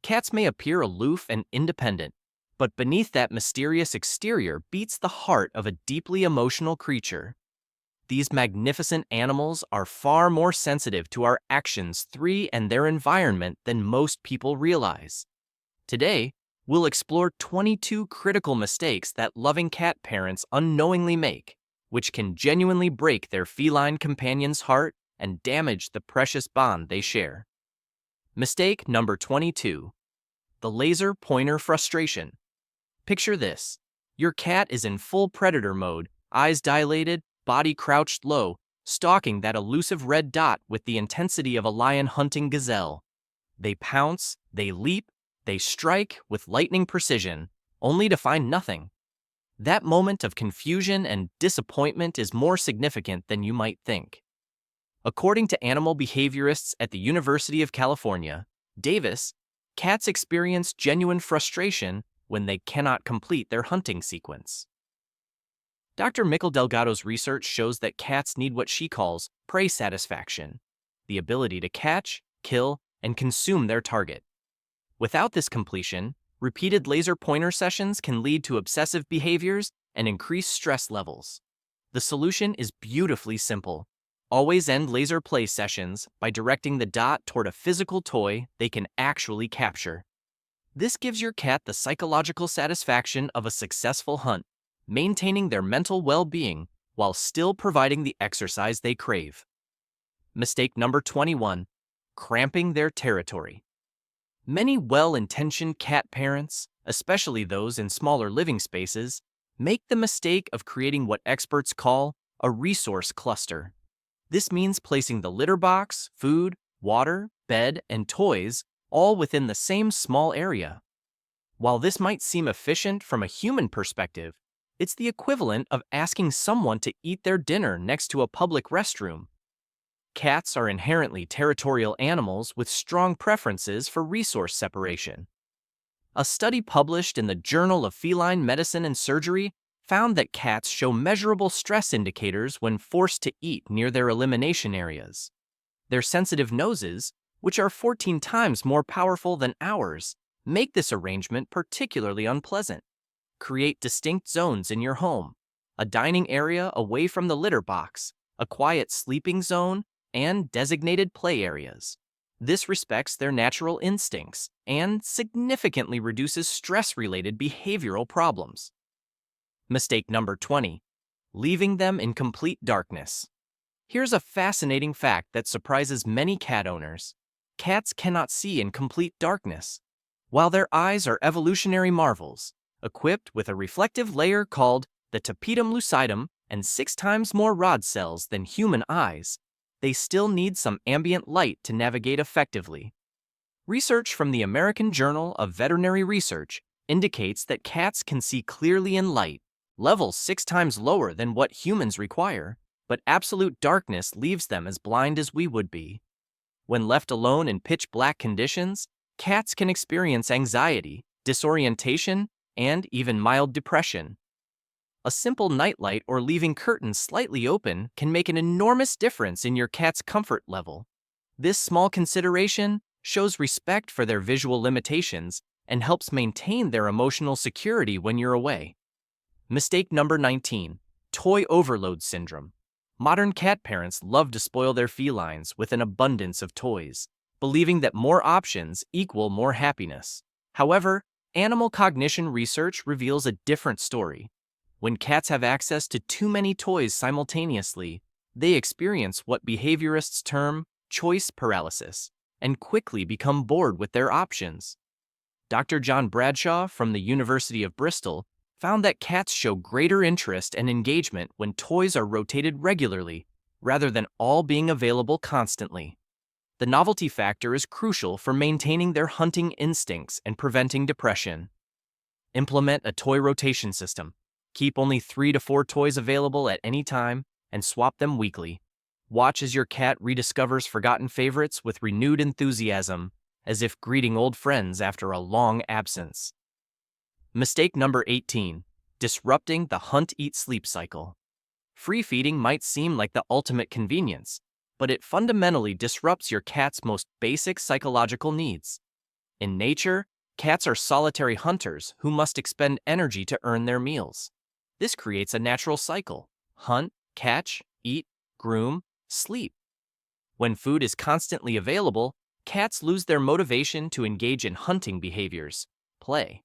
Cats may appear aloof and independent, but beneath that mysterious exterior beats the heart of a deeply emotional creature. These magnificent animals are far more sensitive to our actions, and their environment than most people realize. Today, we'll explore 22 critical mistakes that loving cat parents unknowingly make, which can genuinely break their feline companion's heart and damage the precious bond they share. Mistake number 22. The laser pointer frustration. Picture this. Your cat is in full predator mode, eyes dilated, body crouched low, stalking that elusive red dot with the intensity of a lion hunting gazelle. They pounce, they leap, they strike with lightning precision, only to find nothing. That moment of confusion and disappointment is more significant than you might think. According to animal behaviorists at the University of California, Davis, cats experience genuine frustration when they cannot complete their hunting sequence. Dr. Mikkel Delgado's research shows that cats need what she calls prey satisfaction, the ability to catch, kill, and consume their target. Without this completion, repeated laser pointer sessions can lead to obsessive behaviors and increased stress levels. The solution is beautifully simple. Always end laser play sessions by directing the dot toward a physical toy they can actually capture. This gives your cat the psychological satisfaction of a successful hunt, maintaining their mental well-being while still providing the exercise they crave. Mistake number 21. Cramping their territory. Many well-intentioned cat parents, especially those in smaller living spaces, make the mistake of creating what experts call a resource cluster. This means placing the litter box, food, water, bed, and toys all within the same small area. While this might seem efficient from a human perspective, it's the equivalent of asking someone to eat their dinner next to a public restroom. Cats are inherently territorial animals with strong preferences for resource separation. A study published in the Journal of Feline Medicine and Surgery found that cats show measurable stress indicators when forced to eat near their elimination areas. Their sensitive noses, which are 14 times more powerful than ours, make this arrangement particularly unpleasant. Create distinct zones in your home, a dining area away from the litter box, a quiet sleeping zone, and designated play areas. This respects their natural instincts and significantly reduces stress-related behavioral problems. Mistake number 20. Leaving them in complete darkness. Here's a fascinating fact that surprises many cat owners. Cats cannot see in complete darkness. While their eyes are evolutionary marvels, equipped with a reflective layer called the tapetum lucidum and 6 times more rod cells than human eyes, they still need some ambient light to navigate effectively. Research from the American Journal of Veterinary Research indicates that cats can see clearly in light, levels 6 times lower than what humans require, but absolute darkness leaves them as blind as we would be. When left alone in pitch-black conditions, cats can experience anxiety, disorientation, and even mild depression. A simple nightlight or leaving curtains slightly open can make an enormous difference in your cat's comfort level. This small consideration shows respect for their visual limitations and helps maintain their emotional security when you're away. Mistake number 19. Toy overload syndrome. Modern cat parents love to spoil their felines with an abundance of toys, believing that more options equal more happiness. However, animal cognition research reveals a different story. When cats have access to too many toys simultaneously, they experience what behaviorists term choice paralysis and quickly become bored with their options. Dr. John Bradshaw from the University of Bristol found that cats show greater interest and engagement when toys are rotated regularly, rather than all being available constantly. The novelty factor is crucial for maintaining their hunting instincts and preventing depression. Implement a toy rotation system. Keep only 3 to 4 toys available at any time and swap them weekly. Watch as your cat rediscovers forgotten favorites with renewed enthusiasm, as if greeting old friends after a long absence. Mistake number 18. Disrupting the hunt-eat-sleep cycle. Free feeding might seem like the ultimate convenience, but it fundamentally disrupts your cat's most basic psychological needs. In nature, cats are solitary hunters who must expend energy to earn their meals. This creates a natural cycle: hunt, catch, eat, groom, sleep. When food is constantly available, cats lose their motivation to engage in hunting behaviors, play.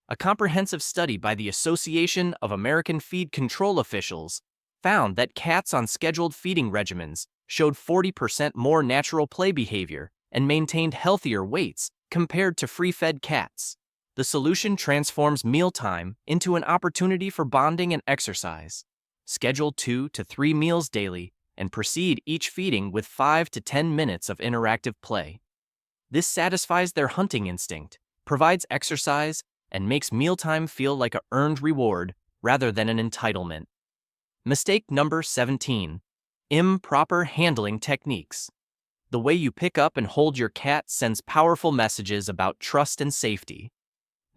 A comprehensive study by the Association of American Feed Control Officials found that cats on scheduled feeding regimens showed 40% more natural play behavior and maintained healthier weights compared to free-fed cats. The solution transforms mealtime into an opportunity for bonding and exercise. Schedule 2 to 3 meals daily and proceed each feeding with 5 to 10 minutes of interactive play. This satisfies their hunting instinct, provides exercise, and makes mealtime feel like an earned reward rather than an entitlement. Mistake number 17. Improper handling techniques. The way you pick up and hold your cat sends powerful messages about trust and safety.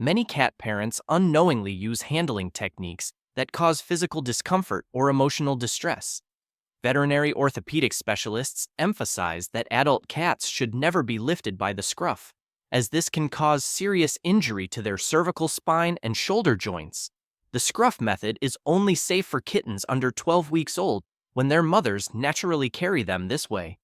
Many cat parents unknowingly use handling techniques that cause physical discomfort or emotional distress. Veterinary orthopedic specialists emphasize that adult cats should never be lifted by the scruff, as this can cause serious injury to their cervical spine and shoulder joints. The scruff method is only safe for kittens under 12 weeks old when their mothers naturally carry them this way.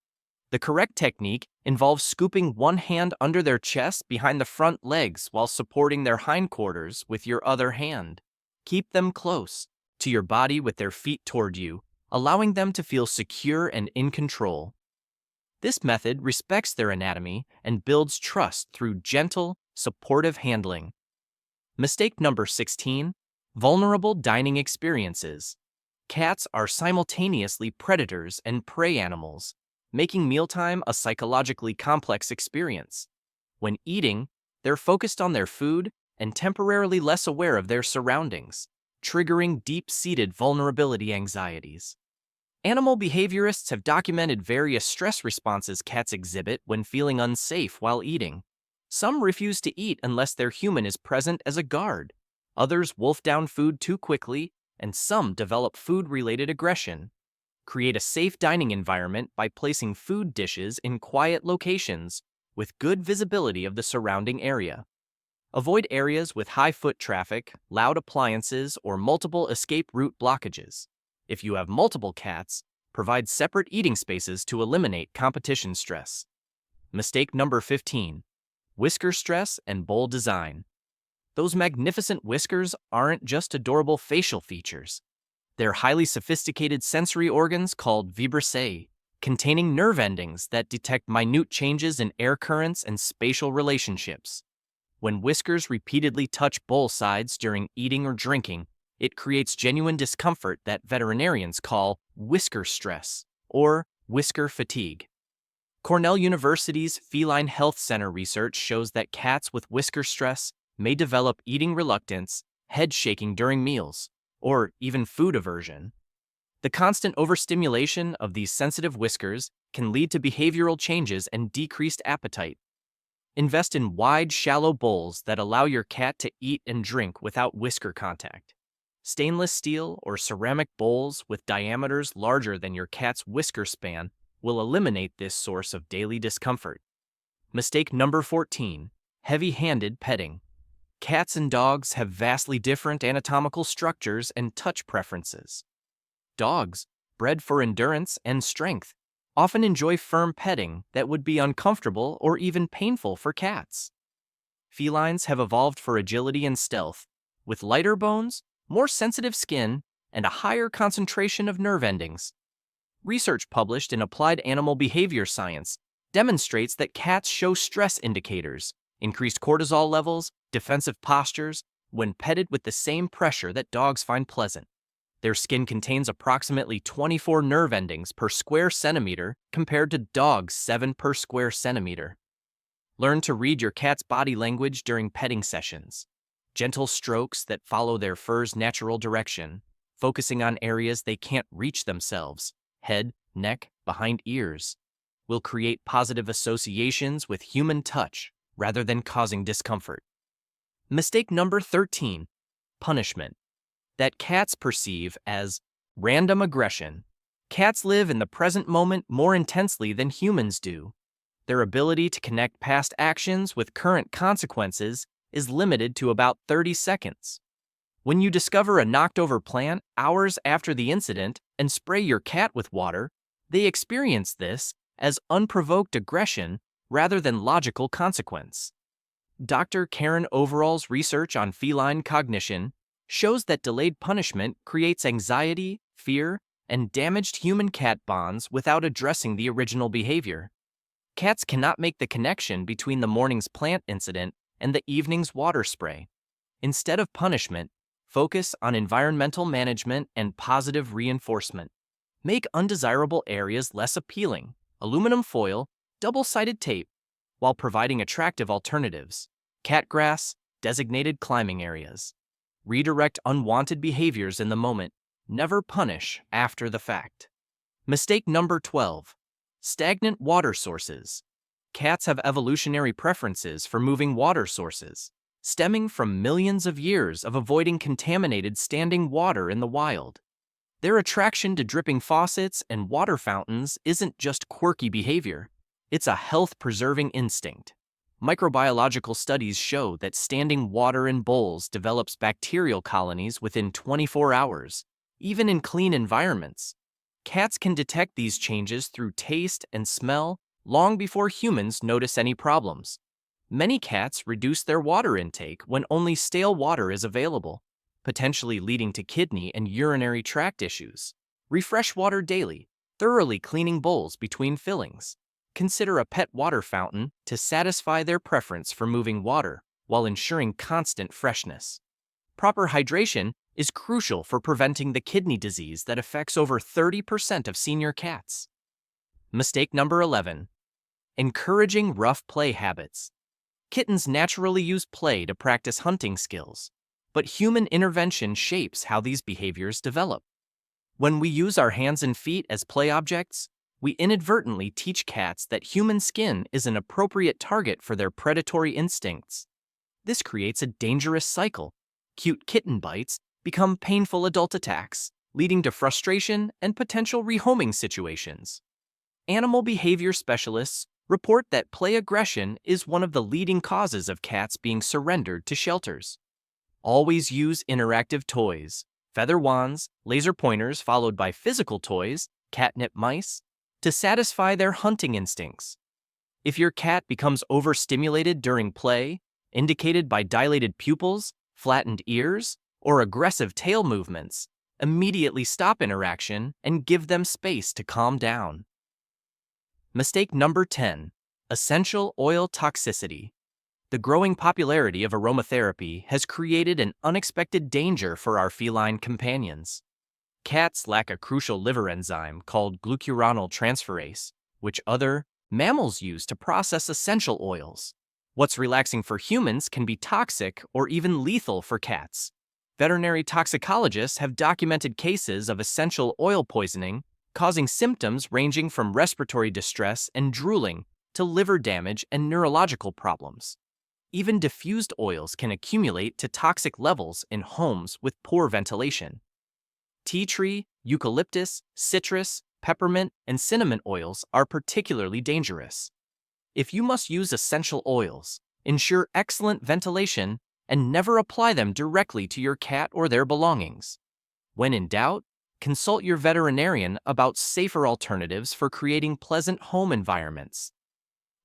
The correct technique involves scooping one hand under their chest behind the front legs while supporting their hindquarters with your other hand. Keep them close to your body with their feet toward you, allowing them to feel secure and in control. This method respects their anatomy and builds trust through gentle, supportive handling. Mistake number 16. Vulnerable dining experiences. Cats are simultaneously predators and prey animals, making mealtime a psychologically complex experience. When eating, they're focused on their food and temporarily less aware of their surroundings, triggering deep-seated vulnerability anxieties. Animal behaviorists have documented various stress responses cats exhibit when feeling unsafe while eating. Some refuse to eat unless their human is present as a guard. Others wolf down food too quickly, and some develop food-related aggression. Create a safe dining environment by placing food dishes in quiet locations with good visibility of the surrounding area. Avoid areas with high foot traffic, loud appliances, or multiple escape route blockages. If you have multiple cats, provide separate eating spaces to eliminate competition stress. Mistake number 15. Whisker stress and bowl design. Those magnificent whiskers aren't just adorable facial features. They're highly sophisticated sensory organs called vibrissae, containing nerve endings that detect minute changes in air currents and spatial relationships. When whiskers repeatedly touch bowl sides during eating or drinking, it creates genuine discomfort that veterinarians call whisker stress or whisker fatigue. Cornell University's Feline Health Center research shows that cats with whisker stress may develop eating reluctance, head shaking during meals, or even food aversion. The constant overstimulation of these sensitive whiskers can lead to behavioral changes and decreased appetite. Invest in wide, shallow bowls that allow your cat to eat and drink without whisker contact. Stainless steel or ceramic bowls with diameters larger than your cat's whisker span will eliminate this source of daily discomfort. Mistake number 14. Heavy-handed petting. Cats and dogs have vastly different anatomical structures and touch preferences. Dogs, bred for endurance and strength, often enjoy firm petting that would be uncomfortable or even painful for cats. Felines have evolved for agility and stealth, with lighter bones, more sensitive skin, and a higher concentration of nerve endings. Research published in Applied Animal Behavior Science demonstrates that cats show stress indicators, increased cortisol levels, defensive postures, when petted with the same pressure that dogs find pleasant. Their skin contains approximately 24 nerve endings per square centimeter compared to dogs' 7 per square centimeter. Learn to read your cat's body language during petting sessions. Gentle strokes that follow their fur's natural direction, focusing on areas they can't reach themselves, head, neck, behind ears, will create positive associations with human touch rather than causing discomfort. Mistake number 13. Punishment. That cats perceive as random aggression. Cats live in the present moment more intensely than humans do. Their ability to connect past actions with current consequences is limited to about 30 seconds. When you discover a knocked-over plant hours after the incident and spray your cat with water, they experience this as unprovoked aggression rather than logical consequence. Dr. Karen Overall's research on feline cognition shows that delayed punishment creates anxiety, fear, and damaged human-cat bonds without addressing the original behavior. Cats cannot make the connection between the morning's plant incident and the evening's water spray. Instead of punishment, focus on environmental management and positive reinforcement. Make undesirable areas less appealing, aluminum foil, double-sided tape, while providing attractive alternatives, cat grass, designated climbing areas. Redirect unwanted behaviors in the moment, never punish after the fact. Mistake number 12. Stagnant water sources. Cats have evolutionary preferences for moving water sources, stemming from millions of years of avoiding contaminated standing water in the wild. Their attraction to dripping faucets and water fountains isn't just quirky behavior, it's a health-preserving instinct. Microbiological studies show that standing water in bowls develops bacterial colonies within 24 hours, even in clean environments. Cats can detect these changes through taste and smell long before humans notice any problems. Many cats reduce their water intake when only stale water is available, potentially leading to kidney and urinary tract issues. Refresh water daily, thoroughly cleaning bowls between fillings. Consider a pet water fountain to satisfy their preference for moving water while ensuring constant freshness. Proper hydration is crucial for preventing the kidney disease that affects over 30% of senior cats. Mistake number 11. Encouraging rough play habits. Kittens naturally use play to practice hunting skills, but human intervention shapes how these behaviors develop. When we use our hands and feet as play objects, we inadvertently teach cats that human skin is an appropriate target for their predatory instincts. This creates a dangerous cycle. Cute kitten bites become painful adult attacks, leading to frustration and potential rehoming situations. Animal behavior specialists report that play aggression is one of the leading causes of cats being surrendered to shelters. Always use interactive toys, feather wands, laser pointers followed by physical toys, catnip mice, to satisfy their hunting instincts. If your cat becomes overstimulated during play, indicated by dilated pupils, flattened ears, or aggressive tail movements, immediately stop interaction and give them space to calm down. Mistake number 10. Essential oil toxicity. The growing popularity of aromatherapy has created an unexpected danger for our feline companions. Cats lack a crucial liver enzyme called glucuronyltransferase, which other mammals use to process essential oils. What's relaxing for humans can be toxic or even lethal for cats. Veterinary toxicologists have documented cases of essential oil poisoning, causing symptoms ranging from respiratory distress and drooling to liver damage and neurological problems. Even diffused oils can accumulate to toxic levels in homes with poor ventilation. Tea tree, eucalyptus, citrus, peppermint, and cinnamon oils are particularly dangerous. If you must use essential oils, ensure excellent ventilation and never apply them directly to your cat or their belongings. When in doubt, consult your veterinarian about safer alternatives for creating pleasant home environments.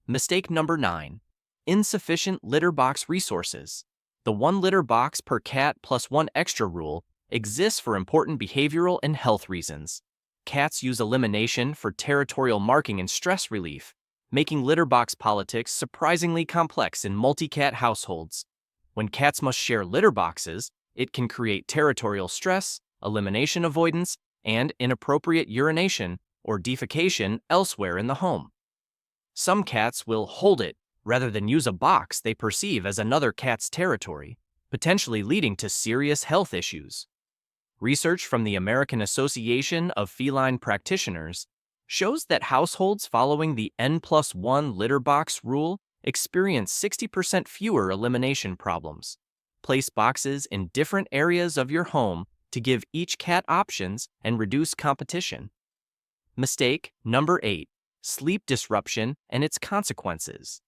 Mistake number 9. Insufficient litter box resources. The 1 litter box per cat plus 1 extra rule exists for important behavioral and health reasons. Cats use elimination for territorial marking and stress relief, making litter box politics surprisingly complex in multi-cat households. When cats must share litter boxes, it can create territorial stress, elimination avoidance, and inappropriate urination or defecation elsewhere in the home. Some cats will hold it rather than use a box they perceive as another cat's territory, potentially leading to serious health issues. Research from the American Association of Feline Practitioners shows that households following the N+1 litter box rule experience 60% fewer elimination problems. Place boxes in different areas of your home to give each cat options and reduce competition. Mistake number 8. sleep disruption and its consequences.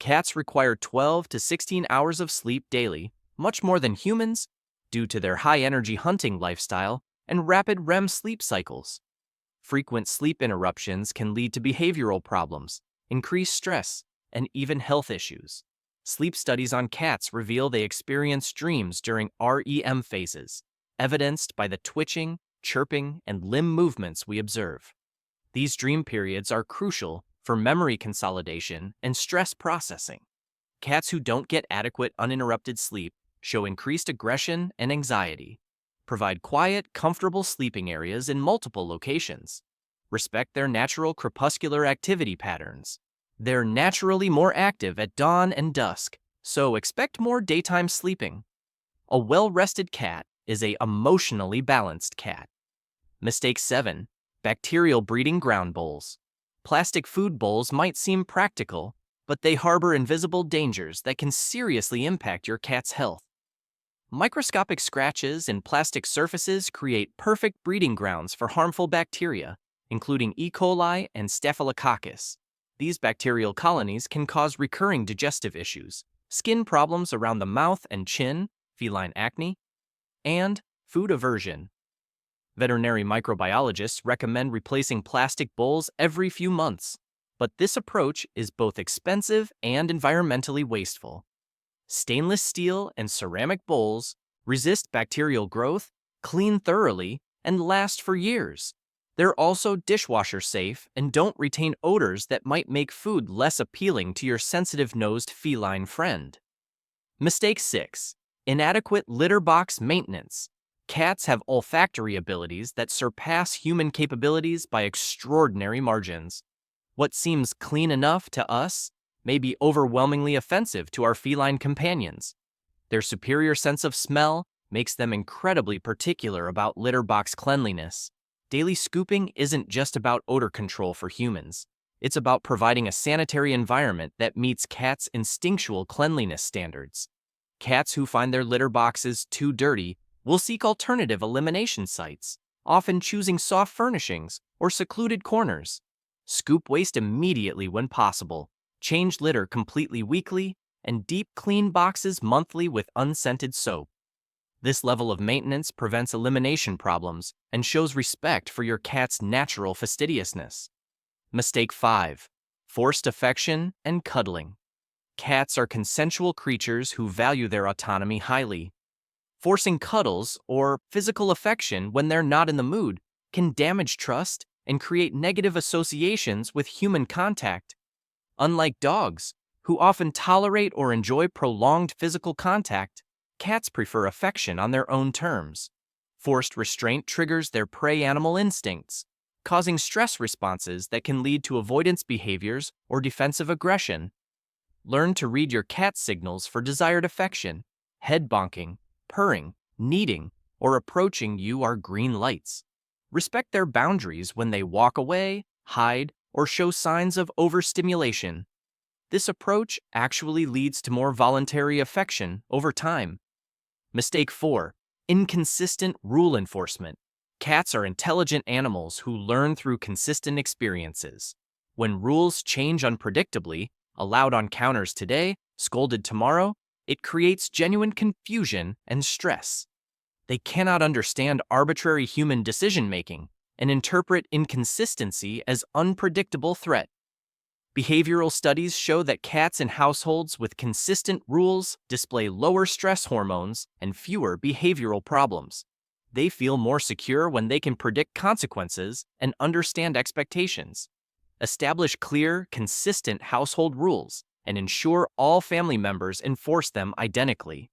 Cats require 12 to 16 hours of sleep daily, much more than humans, due to their high-energy hunting lifestyle and rapid REM sleep cycles. Frequent sleep interruptions can lead to behavioral problems, increased stress, and even health issues. Sleep studies on cats reveal they experience dreams during REM phases, evidenced by the twitching, chirping, and limb movements we observe. These dream periods are crucial for memory consolidation and stress processing. Cats who don't get adequate uninterrupted sleep show increased aggression and anxiety. Provide quiet, comfortable sleeping areas in multiple locations. Respect their natural crepuscular activity patterns. They're naturally more active at dawn and dusk, so expect more daytime sleeping. A well-rested cat is an emotionally balanced cat. Mistake 7. Bacterial breeding ground bowls. Plastic food bowls might seem practical, but they harbor invisible dangers that can seriously impact your cat's health. Microscopic scratches in plastic surfaces create perfect breeding grounds for harmful bacteria, including E. coli and Staphylococcus. These bacterial colonies can cause recurring digestive issues, skin problems around the mouth and chin, feline acne, and food aversion. Veterinary microbiologists recommend replacing plastic bowls every few months, but this approach is both expensive and environmentally wasteful. Stainless steel and ceramic bowls resist bacterial growth, clean thoroughly, and last for years. They're also dishwasher safe and don't retain odors that might make food less appealing to your sensitive-nosed feline friend. Mistake 6. Inadequate litter box maintenance. Cats have olfactory abilities that surpass human capabilities by extraordinary margins. What seems clean enough to us may be overwhelmingly offensive to our feline companions. Their superior sense of smell makes them incredibly particular about litter box cleanliness. Daily scooping isn't just about odor control for humans. It's about providing a sanitary environment that meets cats' instinctual cleanliness standards. Cats who find their litter boxes too dirty will seek alternative elimination sites, often choosing soft furnishings or secluded corners. Scoop waste immediately when possible. Change litter completely weekly, and deep clean boxes monthly with unscented soap. This level of maintenance prevents elimination problems and shows respect for your cat's natural fastidiousness. Mistake 5. Forced affection and cuddling. Cats are consensual creatures who value their autonomy highly. Forcing cuddles or physical affection when they're not in the mood can damage trust and create negative associations with human contact. Unlike dogs, who often tolerate or enjoy prolonged physical contact, cats prefer affection on their own terms. Forced restraint triggers their prey animal instincts, causing stress responses that can lead to avoidance behaviors or defensive aggression. Learn to read your cat's signals for desired affection. Head bonking, purring, kneading, or approaching you are green lights. Respect their boundaries when they walk away, hide, or show signs of overstimulation. This approach actually leads to more voluntary affection over time. Mistake 4. Inconsistent rule enforcement. Cats are intelligent animals who learn through consistent experiences. When rules change unpredictably, allowed on counters today, scolded tomorrow, it creates genuine confusion and stress. They cannot understand arbitrary human decision-making and interpret inconsistency as unpredictable threat. Behavioral studies show that cats in households with consistent rules display lower stress hormones and fewer behavioral problems. They feel more secure when they can predict consequences and understand expectations. Establish clear, consistent household rules and ensure all family members enforce them identically.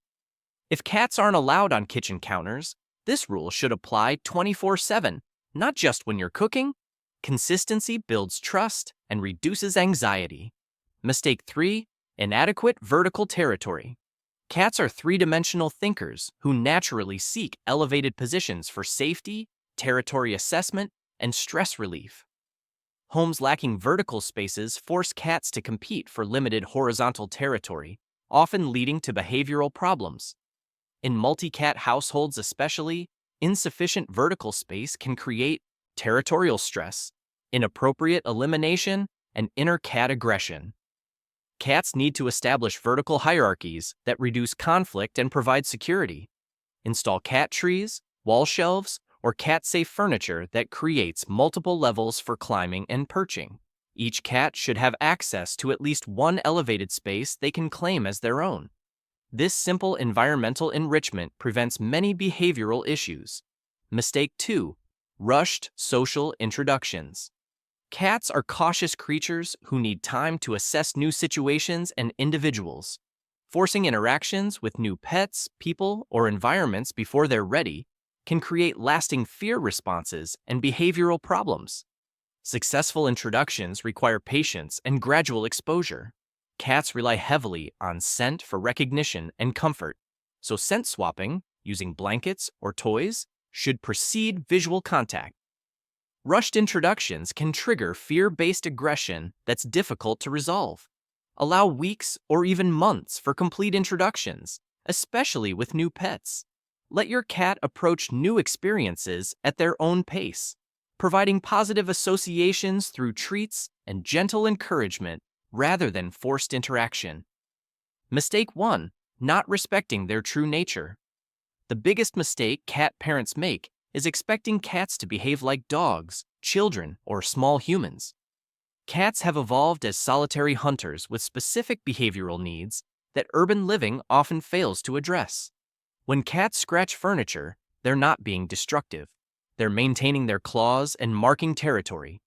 If cats aren't allowed on kitchen counters, this rule should apply 24/7, not just when you're cooking. Consistency builds trust and reduces anxiety. Mistake 3. Inadequate vertical territory. Cats are three-dimensional thinkers who naturally seek elevated positions for safety, territory assessment, and stress relief. Homes lacking vertical spaces force cats to compete for limited horizontal territory, often leading to behavioral problems. In multi-cat households especially, insufficient vertical space can create territorial stress, inappropriate elimination, and inner cat aggression. Cats need to establish vertical hierarchies that reduce conflict and provide security. Install cat trees, wall shelves, or cat-safe furniture that creates multiple levels for climbing and perching. Each cat should have access to at least one elevated space they can claim as their own. This simple environmental enrichment prevents many behavioral issues. Mistake 2. Rushed social introductions. Cats are cautious creatures who need time to assess new situations and individuals. Forcing interactions with new pets, people, or environments before they're ready can create lasting fear responses and behavioral problems. Successful introductions require patience and gradual exposure. Cats rely heavily on scent for recognition and comfort, so scent swapping, using blankets or toys, should precede visual contact. Rushed introductions can trigger fear-based aggression that's difficult to resolve. Allow weeks or even months for complete introductions, especially with new pets. Let your cat approach new experiences at their own pace, providing positive associations through treats and gentle encouragement rather than forced interaction. Mistake 1. Not respecting their true nature. The biggest mistake cat parents make is expecting cats to behave like dogs, children, or small humans. Cats have evolved as solitary hunters with specific behavioral needs that urban living often fails to address. When cats scratch furniture, they're not being destructive. They're maintaining their claws and marking territory.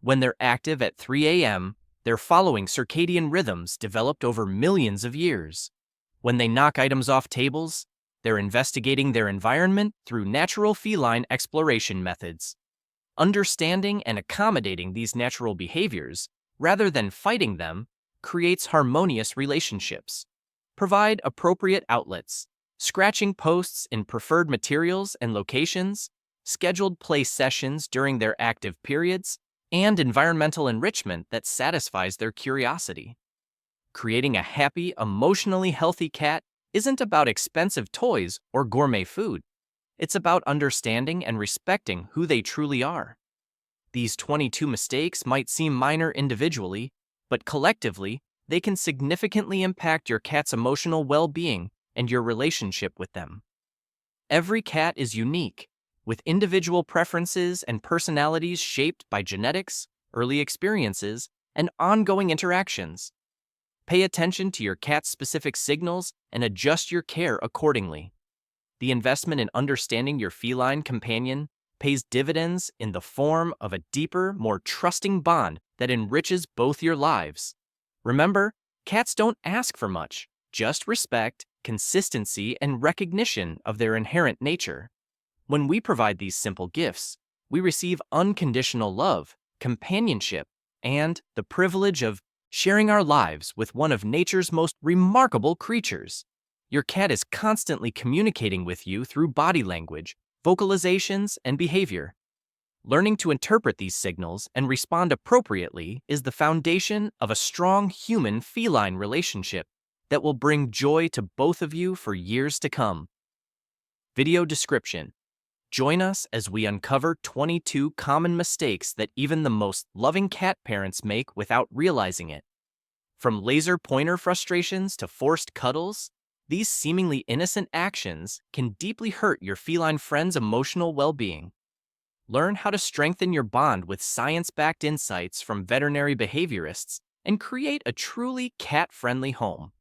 When they're active at 3 a.m., they're following circadian rhythms developed over millions of years. When they knock items off tables, they're investigating their environment through natural feline exploration methods. Understanding and accommodating these natural behaviors, rather than fighting them, creates harmonious relationships. Provide appropriate outlets, scratching posts in preferred materials and locations, scheduled play sessions during their active periods, and environmental enrichment that satisfies their curiosity. Creating a happy, emotionally healthy cat isn't about expensive toys or gourmet food. It's about understanding and respecting who they truly are. These 22 mistakes might seem minor individually, but collectively, they can significantly impact your cat's emotional well-being and your relationship with them. Every cat is unique, with individual preferences and personalities shaped by genetics, early experiences, and ongoing interactions. Pay attention to your cat's specific signals and adjust your care accordingly. The investment in understanding your feline companion pays dividends in the form of a deeper, more trusting bond that enriches both your lives. Remember, cats don't ask for much, just respect, consistency, and recognition of their inherent nature. When we provide these simple gifts, we receive unconditional love, companionship, and the privilege of sharing our lives with one of nature's most remarkable creatures. Your cat is constantly communicating with you through body language, vocalizations, and behavior. Learning to interpret these signals and respond appropriately is the foundation of a strong human-feline relationship that will bring joy to both of you for years to come. Video description. Join us as we uncover 22 common mistakes that even the most loving cat parents make without realizing it. From laser pointer frustrations to forced cuddles, these seemingly innocent actions can deeply hurt your feline friend's emotional well-being. Learn how to strengthen your bond with science-backed insights from veterinary behaviorists and create a truly cat-friendly home.